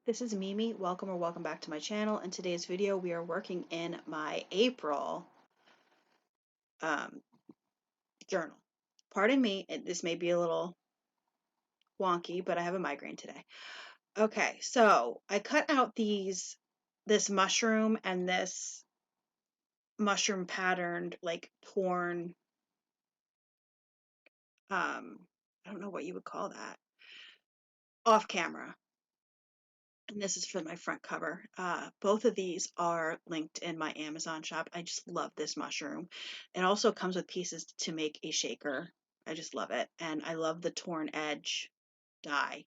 This is Mimi. Welcome or welcome back to my channel. In today's video, we are working in my April um, journal. Pardon me, this may be a little wonky, but I have a migraine today. Okay, so I cut out this mushroom and this mushroom patterned like torn, I don't know what you would call that, off camera. And this is for my front cover. Both of these are linked in my Amazon shop. I just love this mushroom. It also comes with pieces to make a shaker. I just love it. And I love the torn edge die.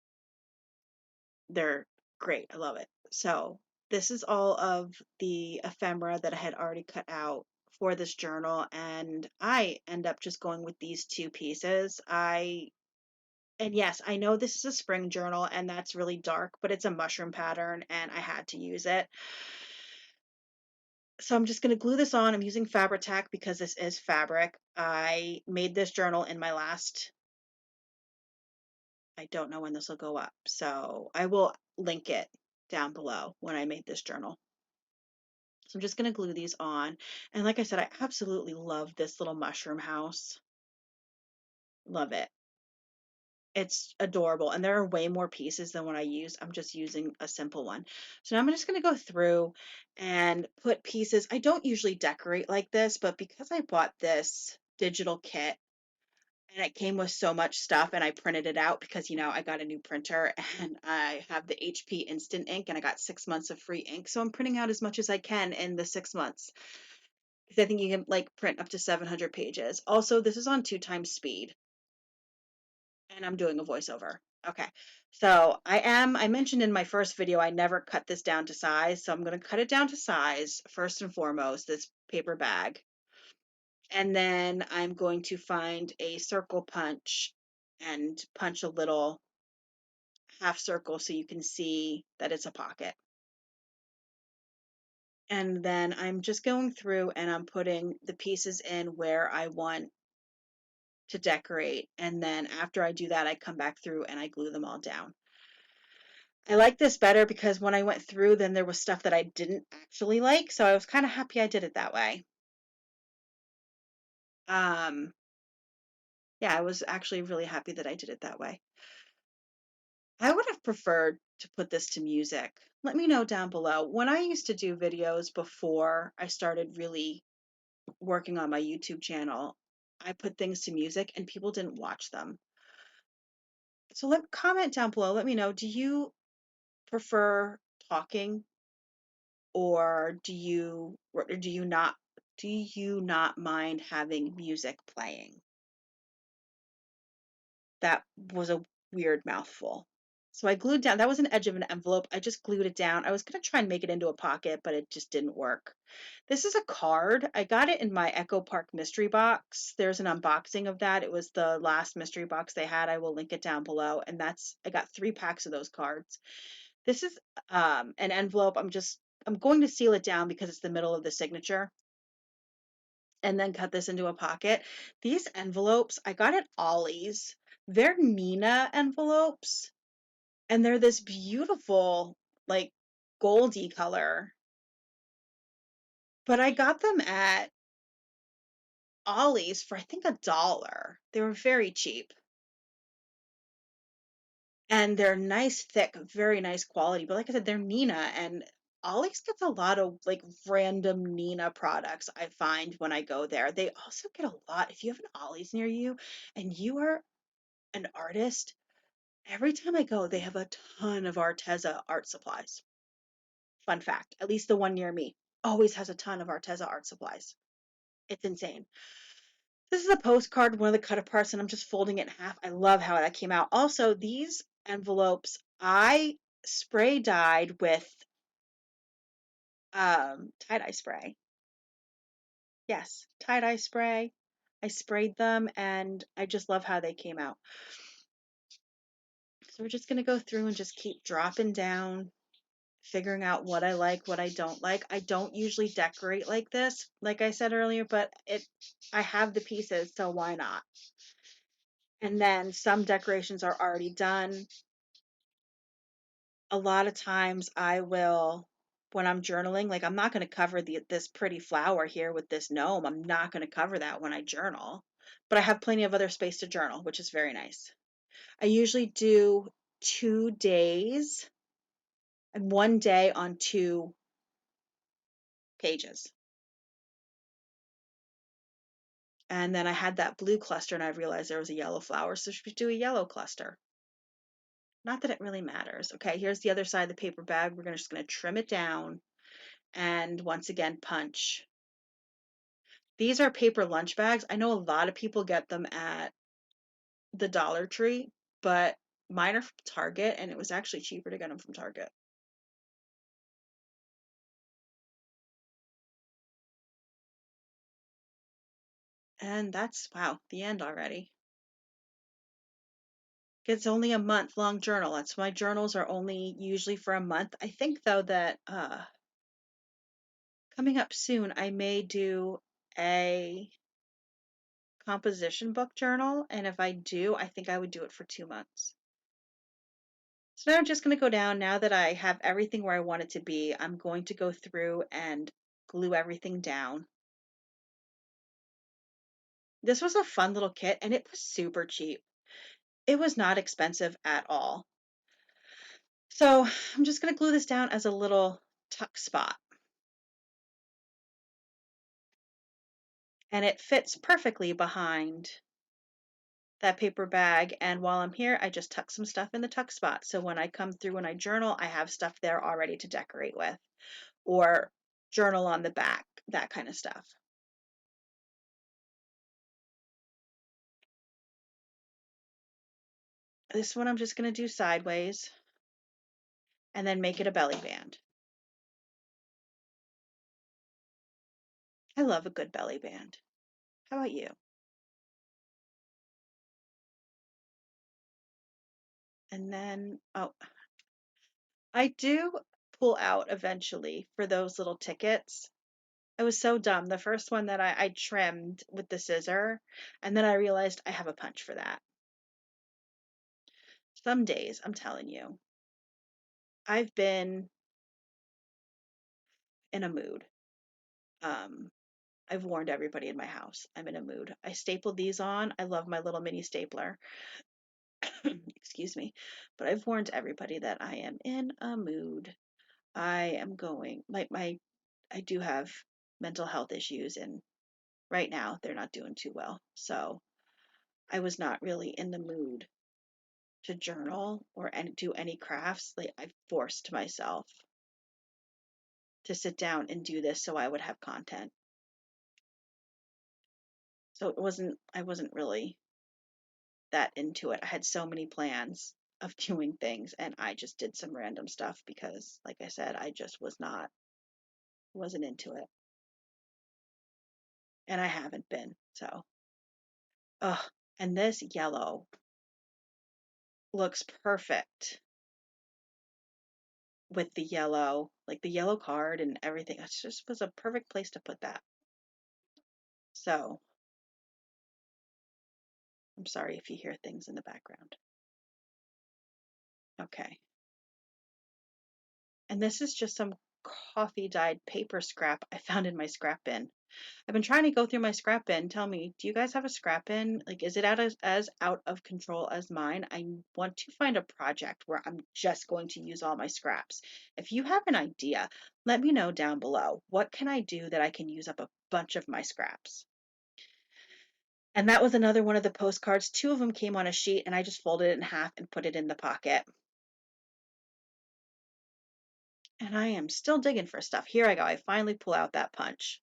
They're great. I love it. So this is all of the ephemera that I had already cut out for this journal. And I end up just going with these two pieces. And yes, I know this is a spring journal and that's really dark, but it's a mushroom pattern and I had to use it. So I'm just going to glue this on. I'm using Fabri-Tac because this is fabric. I made this journal in my last, I don't know when this will go up. So I will link it down below when I made this journal. So I'm just going to glue these on. And like I said, I absolutely love this little mushroom house. Love it. It's adorable. And there are way more pieces than what I used. I'm just using a simple one. So now I'm just going to go through and put pieces. I don't usually decorate like this, but because I bought this digital kit and it came with so much stuff and I printed it out because, I got a new printer and I have the HP Instant Ink and I got 6 months of free ink. So I'm printing out as much as I can in the 6 months. Because I think you can like print up to 700 pages. Also, this is on 2 times speed. And I'm doing a voiceover. Okay. So I mentioned in my first video, I never cut this down to size. So I'm going to cut it down to size first and foremost, this paper bag. And then I'm going to find a circle punch and punch a little half circle so you can see that it's a pocket. And then I'm just going through and I'm putting the pieces in where I want to decorate. And then after I do that, I come back through and I glue them all down. I like this better because when I went through, then there was stuff that I didn't actually like. So I was kind of happy I did it that way. Um, yeah, I was actually really happy that I did it that way. I would have preferred to put this to music. Let me know down below. When I used to do videos before I started really working on my YouTube channel, I put things to music and people didn't watch them. So comment down below. Let me know. Do you prefer talking or do you not mind having music playing? That was a weird mouthful. So I glued down, that was an edge of an envelope. I just glued it down. I was going to try and make it into a pocket, but it just didn't work. This is a card. I got it in my Echo Park mystery box. There's an unboxing of that. It was the last mystery box they had. I will link it down below. And I got 3 packs of those cards. This is an envelope. I'm going to seal it down because it's the middle of the signature and then cut this into a pocket. These envelopes I got at Ollie's. They're Nina envelopes and they're this beautiful, like goldy color. But I got them at Ollie's for I think $1. They were very cheap. And they're nice, thick, very nice quality. But like I said, they're Nina and Ollie's gets a lot of like random Nina products I find when I go there. They also get a lot, if you have an Ollie's near you and you are an artist, every time I go, they have a ton of Arteza art supplies. Fun fact, at least the one near me always has a ton of Arteza art supplies. It's insane. This is a postcard, one of the cut aparts, and I'm just folding it in half. I love how that came out. Also, these envelopes I spray dyed with tie-dye spray. Yes, tie-dye spray. I sprayed them and I just love how they came out. So we're just going to go through and just keep dropping down, figuring out what I like, what I don't like. I don't usually decorate like this, like I said earlier, but I have the pieces, so why not? And then some decorations are already done. A lot of times I will, when I'm journaling, like I'm not going to cover this pretty flower here with this gnome. I'm not going to cover that when I journal, but I have plenty of other space to journal, which is very nice. I usually do 2 days and one day on 2 pages. And then I had that blue cluster and I realized there was a yellow flower, so should we do a yellow cluster? Not that it really matters. Okay, here's the other side of the paper bag. We're just going to trim it down and once again punch. These are paper lunch bags. I know a lot of people get them at the Dollar Tree, but mine are from Target and it was actually cheaper to get them from Target. And that's, wow, the end already. It's only a month-long journal. That's my journals are only usually for a month. I think though that coming up soon, I may do a composition book journal, and if I do, I think I would do it for 2 months. So now I'm just going to go down, now that I have everything where I want it to be, I'm going to go through and glue everything down. This was a fun little kit and it was super cheap. It was not expensive at all. So I'm just going to glue this down as a little tuck spot. And it fits perfectly behind that paper bag. And while I'm here, I just tuck some stuff in the tuck spot. So when I come through and I journal, I have stuff there already to decorate with, or journal on the back, that kind of stuff. This one I'm just going to do sideways and then make it a belly band. I love a good belly band. How about you? And then, oh, I do pull out eventually for those little tickets. I was so dumb. The first one that I trimmed with the scissor, and then I realized I have a punch for that. Some days, I'm telling you, I've been in a mood. Um, I've warned everybody in my house I'm in a mood. I stapled these on. I love my little mini stapler. Excuse me. But I've warned everybody that I am in a mood. I am going, I do have mental health issues, and right now they're not doing too well. So I was not really in the mood to journal or do any crafts. Like I forced myself to sit down and do this so I would have content. So I wasn't really that into it. I had so many plans of doing things and I just did some random stuff because like I said, I just wasn't into it. And I haven't been. So, ugh. And this yellow looks perfect with the yellow, like the yellow card and everything. It just was a perfect place to put that. So, I'm sorry if you hear things in the background. Okay. And this is just some coffee dyed paper scrap I found in my scrap bin. I've been trying to go through my scrap bin. Tell me, do you guys have a scrap bin? Like, is it as out of control as mine? I want to find a project where I'm just going to use all my scraps. If you have an idea, let me know down below. What can I do that I can use up a bunch of my scraps? And that was another one of the postcards. Two of them came on a sheet and I just folded it in half and put it in the pocket. And I am still digging for stuff. Here I go. I finally pull out that punch.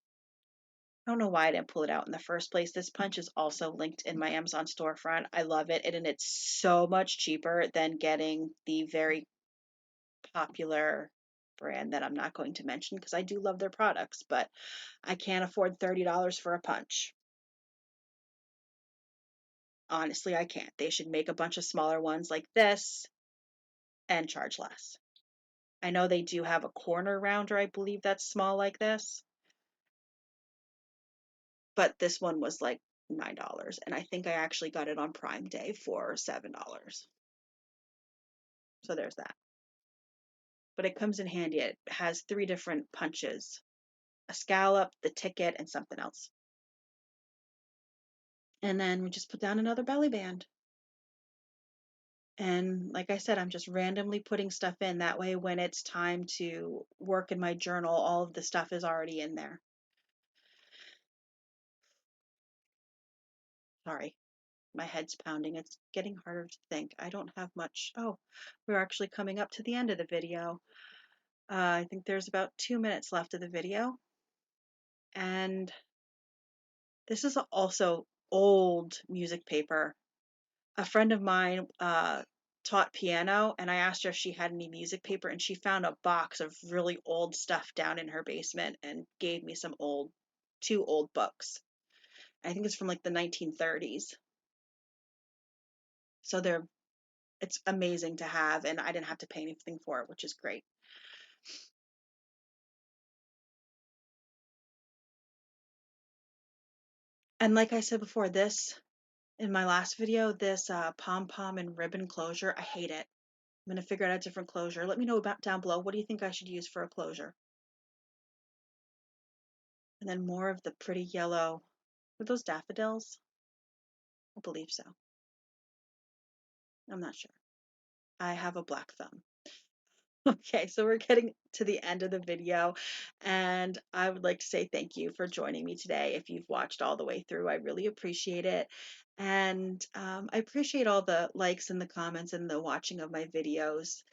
I don't know why I didn't pull it out in the first place. This punch is also linked in my Amazon storefront. I love it. And it's so much cheaper than getting the very popular brand that I'm not going to mention because I do love their products, but I can't afford $30 for a punch. Honestly, I can't. They should make a bunch of smaller ones like this and charge less. I know they do have a corner rounder, I believe that's small like this, but this one was like $9 and I think I actually got it on Prime Day for $7. So there's that. but it comes in handy. It has 3 different punches: a scallop, the ticket, and something else. And then we just put down another belly band. And like I said, I'm just randomly putting stuff in. That way, when it's time to work in my journal, all of the stuff is already in there. Sorry, my head's pounding. It's getting harder to think. I don't have much. Oh, we're actually coming up to the end of the video. I think there's about 2 minutes left of the video. And this is also old music paper. A friend of mine taught piano, and I asked her if she had any music paper, and she found a box of really old stuff down in her basement and gave me some 2 old books. I think it's from like the 1930s. So it's amazing to have, and I didn't have to pay anything for it, which is great. And like I said before, in my last video, this pom-pom and ribbon closure, I hate it. I'm going to figure out a different closure. Let me know about down below. What do you think I should use for a closure? And then more of the pretty yellow. Were those daffodils? I believe so. I'm not sure. I have a black thumb. Okay, so we're getting to the end of the video, and I would like to say thank you for joining me today. If you've watched all the way through, I really appreciate it. And I appreciate all the likes and the comments and the watching of my videos.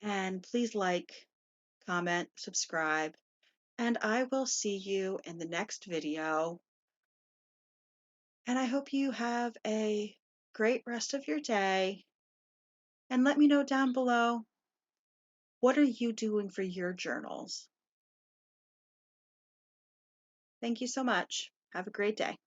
And please like, comment, subscribe, and I will see you in the next video. And I hope you have a great rest of your day. And let me know down below, what are you doing for your journals? Thank you so much. Have a great day.